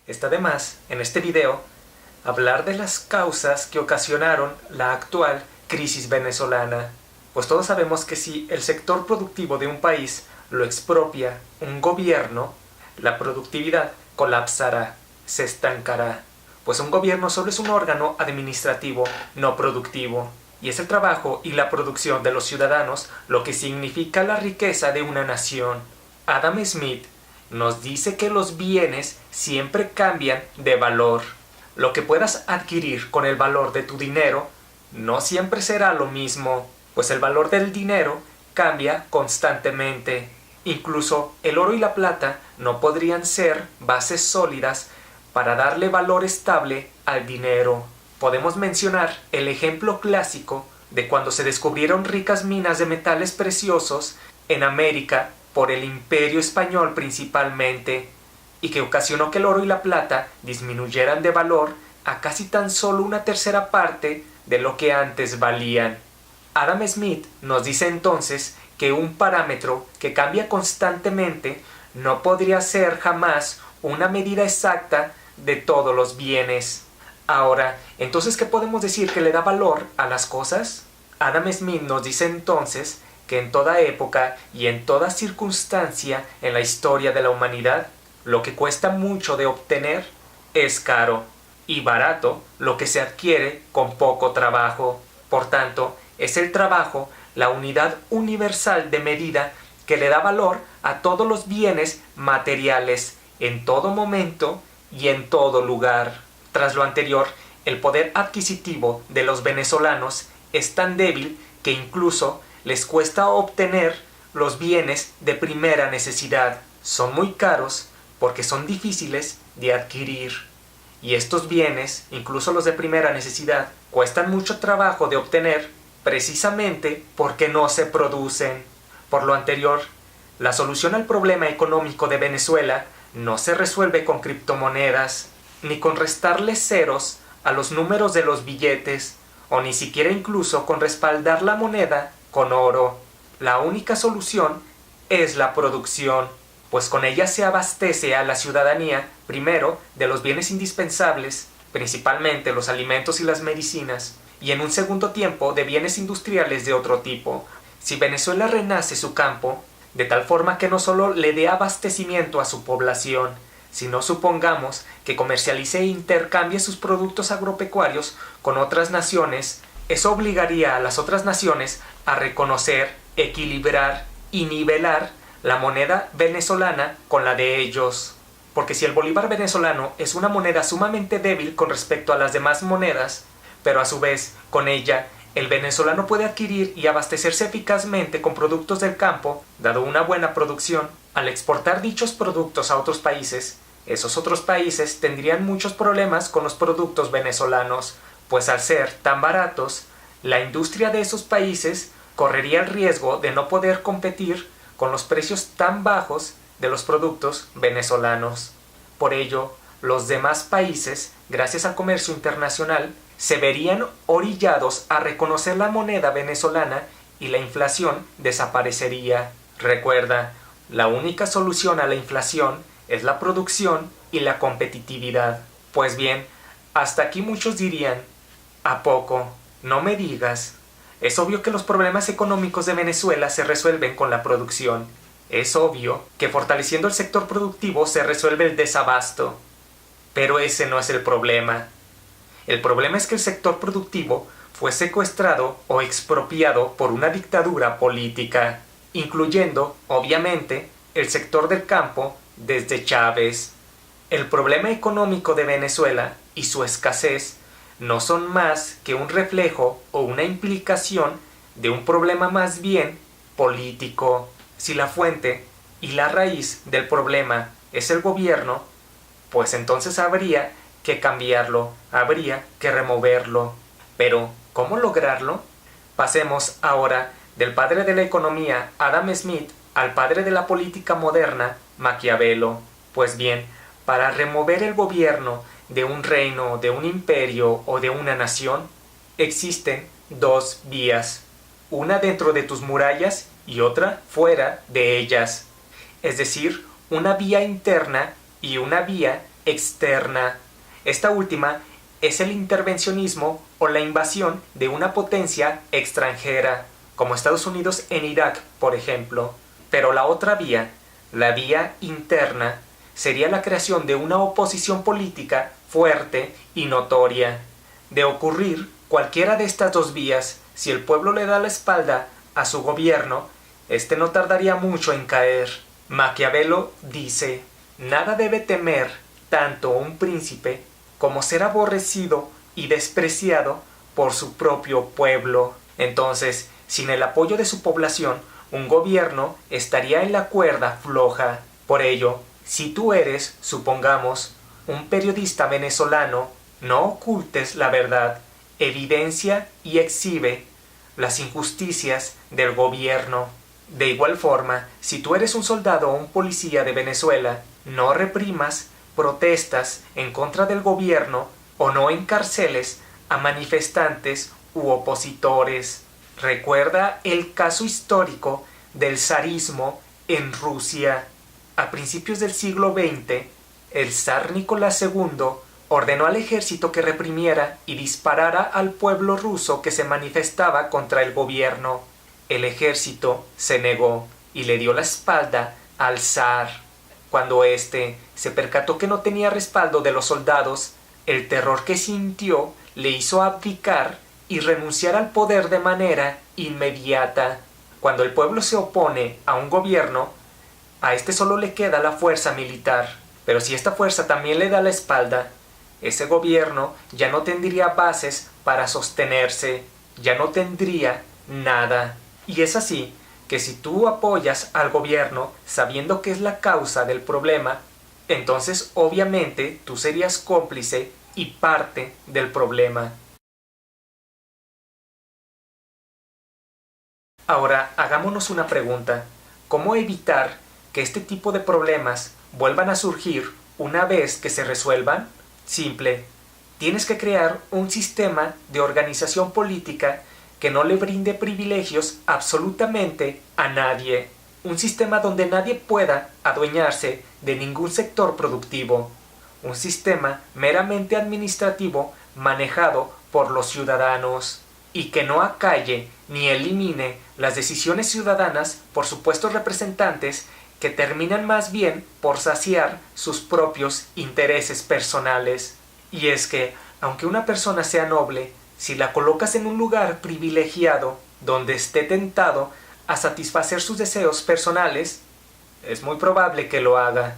Está de más, en este video, hablar de las causas que ocasionaron la actual crisis venezolana. Pues todos sabemos que si el sector productivo de un país lo expropia un gobierno, la productividad colapsará, se estancará. Pues un gobierno solo es un órgano administrativo no productivo, y es el trabajo y la producción de los ciudadanos lo que significa la riqueza de una nación. Adam Smith nos dice que los bienes siempre cambian de valor. Lo que puedas adquirir con el valor de tu dinero no siempre será lo mismo, pues el valor del dinero cambia constantemente. Incluso el oro y la plata no podrían ser bases sólidas para darle valor estable al dinero. Podemos mencionar el ejemplo clásico de cuando se descubrieron ricas minas de metales preciosos en América por el Imperio Español principalmente, y que ocasionó que el oro y la plata disminuyeran de valor a casi tan solo una tercera parte de lo que antes valían. Adam Smith nos dice entonces que un parámetro que cambia constantemente no podría ser jamás una medida exacta de todos los bienes. Ahora, entonces, ¿qué podemos decir que le da valor a las cosas? Adam Smith nos dice entonces que en toda época y en toda circunstancia en la historia de la humanidad, lo que cuesta mucho de obtener es caro, y barato lo que se adquiere con poco trabajo. Por tanto, es el trabajo la unidad universal de medida que le da valor a todos los bienes materiales, en todo momento y en todo lugar. Tras lo anterior, el poder adquisitivo de los venezolanos es tan débil que incluso les cuesta obtener los bienes de primera necesidad. Son muy caros porque son difíciles de adquirir. Y estos bienes, incluso los de primera necesidad, cuestan mucho trabajo de obtener precisamente porque no se producen. Por lo anterior, la solución al problema económico de Venezuela no se resuelve con criptomonedas, ni con restarle ceros a los números de los billetes, o ni siquiera incluso con respaldar la moneda con oro. La única solución es la producción, pues con ella se abastece a la ciudadanía, primero, de los bienes indispensables, principalmente los alimentos y las medicinas, y en un segundo tiempo de bienes industriales de otro tipo. Si Venezuela renace su campo, de tal forma que no solo le dé abastecimiento a su población, sino supongamos que comercialice e intercambie sus productos agropecuarios con otras naciones, eso obligaría a las otras naciones a reconocer, equilibrar y nivelar la moneda venezolana con la de ellos. Porque si el bolívar venezolano es una moneda sumamente débil con respecto a las demás monedas, pero a su vez, con ella, el venezolano puede adquirir y abastecerse eficazmente con productos del campo, dado una buena producción. Al exportar dichos productos a otros países, esos otros países tendrían muchos problemas con los productos venezolanos, pues al ser tan baratos, la industria de esos países correría el riesgo de no poder competir con los precios tan bajos de los productos venezolanos. Por ello, los demás países, gracias al comercio internacional, se verían orillados a reconocer la moneda venezolana y la inflación desaparecería. Recuerda, la única solución a la inflación es la producción y la competitividad. Pues bien, hasta aquí muchos dirían, ¿a poco? No me digas. Es obvio que los problemas económicos de Venezuela se resuelven con la producción. Es obvio que fortaleciendo el sector productivo se resuelve el desabasto. Pero ese no es el problema. El problema es que el sector productivo fue secuestrado o expropiado por una dictadura política, incluyendo, obviamente, el sector del campo desde Chávez. El problema económico de Venezuela y su escasez no son más que un reflejo o una implicación de un problema más bien político. Si la fuente y la raíz del problema es el gobierno, pues entonces habría que cambiarlo, habría que removerlo. Pero, ¿cómo lograrlo? Pasemos ahora del padre de la economía, Adam Smith, al padre de la política moderna, Maquiavelo. Pues bien, para remover el gobierno de un reino, de un imperio o de una nación, existen dos vías, una dentro de tus murallas y otra fuera de ellas, es decir, una vía interna y una vía externa. Esta última es el intervencionismo o la invasión de una potencia extranjera, como Estados Unidos en Irak, por ejemplo. Pero la otra vía, la vía interna, sería la creación de una oposición política fuerte y notoria. De ocurrir cualquiera de estas dos vías, si el pueblo le da la espalda a su gobierno, este no tardaría mucho en caer. Maquiavelo dice: nada debe temer tanto un príncipe como ser aborrecido y despreciado por su propio pueblo. Entonces, sin el apoyo de su población, un gobierno estaría en la cuerda floja. Por ello, si tú eres, supongamos, un periodista venezolano, no ocultes la verdad, evidencia y exhibe las injusticias del gobierno. De igual forma, si tú eres un soldado o un policía de Venezuela, no reprimas protestas en contra del gobierno o no encarceles a manifestantes u opositores. Recuerda el caso histórico del zarismo en Rusia. A principios del siglo XX, el zar Nicolás II ordenó al ejército que reprimiera y disparara al pueblo ruso que se manifestaba contra el gobierno. El ejército se negó y le dio la espalda al zar. Cuando éste se percató que no tenía respaldo de los soldados, el terror que sintió le hizo abdicar y renunciar al poder de manera inmediata. Cuando el pueblo se opone a un gobierno, a este solo le queda la fuerza militar. Pero si esta fuerza también le da la espalda, ese gobierno ya no tendría bases para sostenerse, ya no tendría nada. Y es así que si tú apoyas al gobierno sabiendo que es la causa del problema, entonces obviamente tú serías cómplice y parte del problema. Ahora, hagámonos una pregunta. ¿Cómo evitar que este tipo de problemas vuelvan a surgir una vez que se resuelvan? Simple. Tienes que crear un sistema de organización política que no le brinde privilegios absolutamente a nadie. Un sistema donde nadie pueda adueñarse de ningún sector productivo. Un sistema meramente administrativo manejado por los ciudadanos y que no acalle ni elimine las decisiones ciudadanas por supuestos representantes que terminan más bien por saciar sus propios intereses personales. Y es que, aunque una persona sea noble, si la colocas en un lugar privilegiado, donde esté tentado a satisfacer sus deseos personales, es muy probable que lo haga.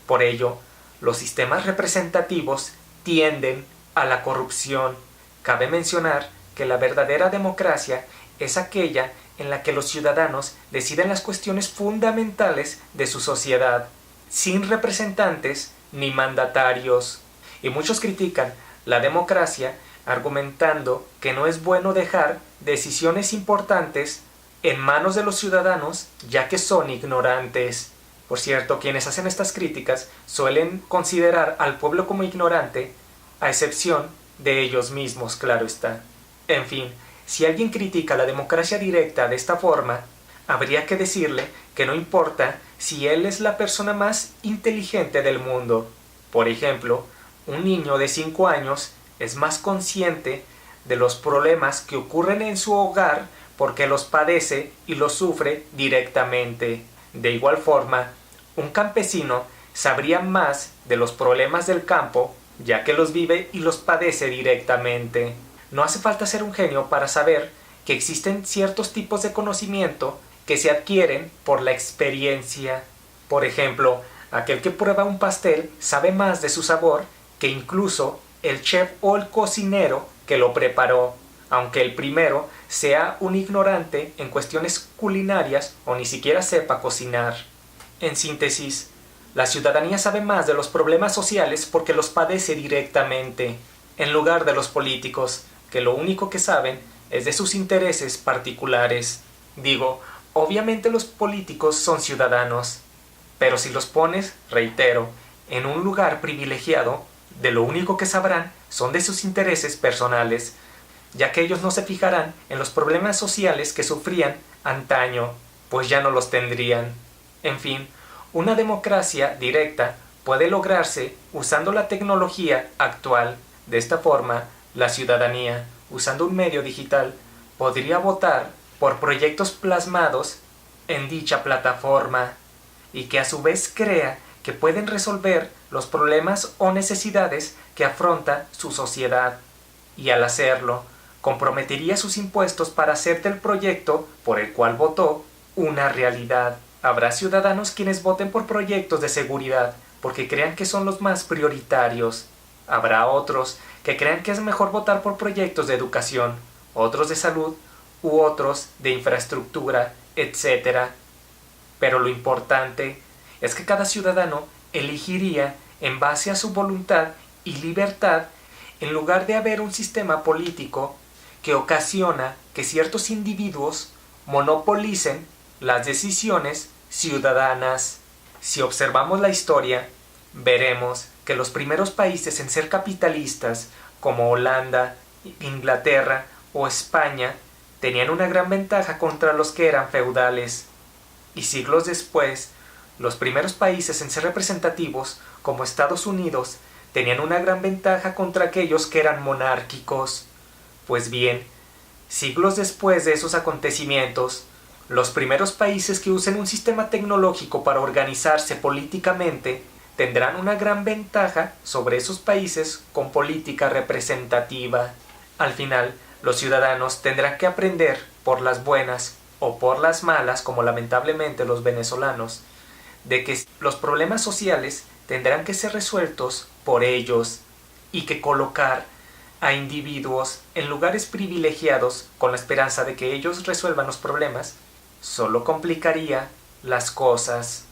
Por ello, los sistemas representativos tienden a la corrupción. Cabe mencionar que la verdadera democracia es aquella en la que los ciudadanos deciden las cuestiones fundamentales de su sociedad, sin representantes ni mandatarios. Y muchos critican la democracia argumentando que no es bueno dejar decisiones importantes en manos de los ciudadanos, ya que son ignorantes. Por cierto, quienes hacen estas críticas suelen considerar al pueblo como ignorante, a excepción de ellos mismos, claro está. En fin, si alguien critica la democracia directa de esta forma, habría que decirle que no importa si él es la persona más inteligente del mundo. Por ejemplo, un niño de 5 años es más consciente de los problemas que ocurren en su hogar porque los padece y los sufre directamente. De igual forma, un campesino sabría más de los problemas del campo, ya que los vive y los padece directamente. No hace falta ser un genio para saber que existen ciertos tipos de conocimiento que se adquieren por la experiencia. Por ejemplo, aquel que prueba un pastel sabe más de su sabor que incluso el chef o el cocinero que lo preparó, aunque el primero sea un ignorante en cuestiones culinarias o ni siquiera sepa cocinar. En síntesis, la ciudadanía sabe más de los problemas sociales porque los padece directamente, en lugar de los políticos, que lo único que saben es de sus intereses particulares. Digo, obviamente los políticos son ciudadanos, pero si los pones, reitero, en un lugar privilegiado, de lo único que sabrán son de sus intereses personales, ya que ellos no se fijarán en los problemas sociales que sufrían antaño, pues ya no los tendrían. En fin, una democracia directa puede lograrse usando la tecnología actual. De esta forma, la ciudadanía, usando un medio digital, podría votar por proyectos plasmados en dicha plataforma y que a su vez crea que pueden resolver los problemas o necesidades que afronta su sociedad, y al hacerlo, comprometería sus impuestos para hacer del proyecto por el cual votó una realidad. Habrá ciudadanos quienes voten por proyectos de seguridad porque crean que son los más prioritarios. Habrá otros que crean que es mejor votar por proyectos de educación, otros de salud u otros de infraestructura, etc. Pero lo importante es que cada ciudadano elegiría en base a su voluntad y libertad, en lugar de haber un sistema político que ocasiona que ciertos individuos monopolicen las decisiones ciudadanas. Si observamos la historia, veremos que los primeros países en ser capitalistas, como Holanda, Inglaterra o España, tenían una gran ventaja contra los que eran feudales. Y siglos después, los primeros países en ser representativos, como Estados Unidos, tenían una gran ventaja contra aquellos que eran monárquicos. Pues bien, siglos después de esos acontecimientos, los primeros países que usen un sistema tecnológico para organizarse políticamente tendrán una gran ventaja sobre esos países con política representativa. Al final, los ciudadanos tendrán que aprender, por las buenas o por las malas, como lamentablemente los venezolanos, de que los problemas sociales tendrán que ser resueltos por ellos y que colocar a individuos en lugares privilegiados con la esperanza de que ellos resuelvan los problemas solo complicaría las cosas.